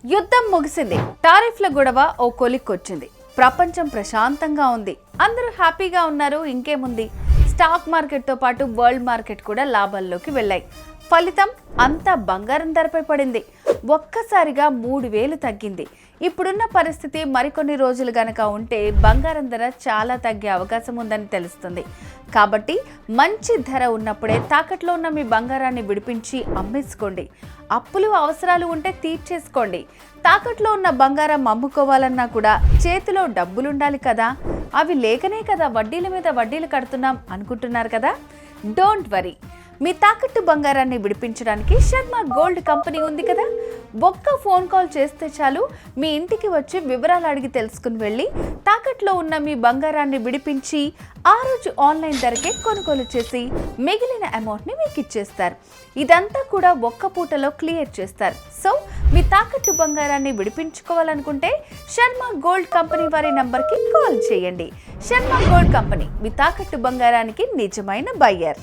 యుద్ధం ముగిసింది. టారిఫ్ల గొడవ ఓ కొలిక్కొచ్చింది. ప్రపంచం ప్రశాంతంగా ఉంది. అందరూ హ్యాపీగా ఉన్నారు. ఇంకేముంది, స్టాక్ మార్కెట్తో పాటు వరల్డ్ మార్కెట్ కూడా లాభాల్లోకి వెళ్ళాయి. ఫలితం అంతా బంగారం ధరపై పడింది. ఒక్కసారిగా 3000 తగ్గింది. ఇప్పుడున్న పరిస్థితి మరికొన్ని రోజులు గనక ఉంటే బంగారం ధర చాలా తగ్గే అవకాశం ఉందని తెలుస్తుంది. కాబట్టి మంచి ధర ఉన్నప్పుడే తాకట్లో ఉన్న మీ బంగారాన్ని విడిపించి అమ్మేసుకోండి. అప్పులు అవసరాలు ఉంటే తీర్చేసుకోండి. తాకట్లో ఉన్న బంగారం అమ్ముకోవాలన్నా కూడా చేతిలో డబ్బులుండాలి కదా. అవి లేకనే కదా వడ్డీల మీద వడ్డీలు కడుతున్నాం అనుకుంటున్నారు కదా. డోంట్ వరీ, మీ తాకట్టు బంగారాన్ని విడిపించడానికి శర్మ గోల్డ్ కంపెనీ ఉంది కదా. ఒక్క ఫోన్ కాల్ చేస్తే చాలు, మీ ఇంటికి వచ్చి వివరాలు అడిగి తెలుసుకుని వెళ్ళి తాకట్లో ఉన్న మీ బంగారాన్ని విడిపించి ఆ రోజు ఆన్లైన్ ధరకే కొనుగోలు చేసి మిగిలిన అమౌంట్ని మీకు ఇచ్చేస్తారు. ఇదంతా కూడా ఒక్క పూటలో క్లియర్ చేస్తారు. సో మీ తాకట్టు బంగారాన్ని విడిపించుకోవాలనుకుంటే శర్మ గోల్డ్ కంపెనీ వారి నంబర్కి కాల్ చేయండి. శర్మ గోల్డ్ కంపెనీ మీ తాకట్టు బంగారానికి నిజమైన బయ్యర్.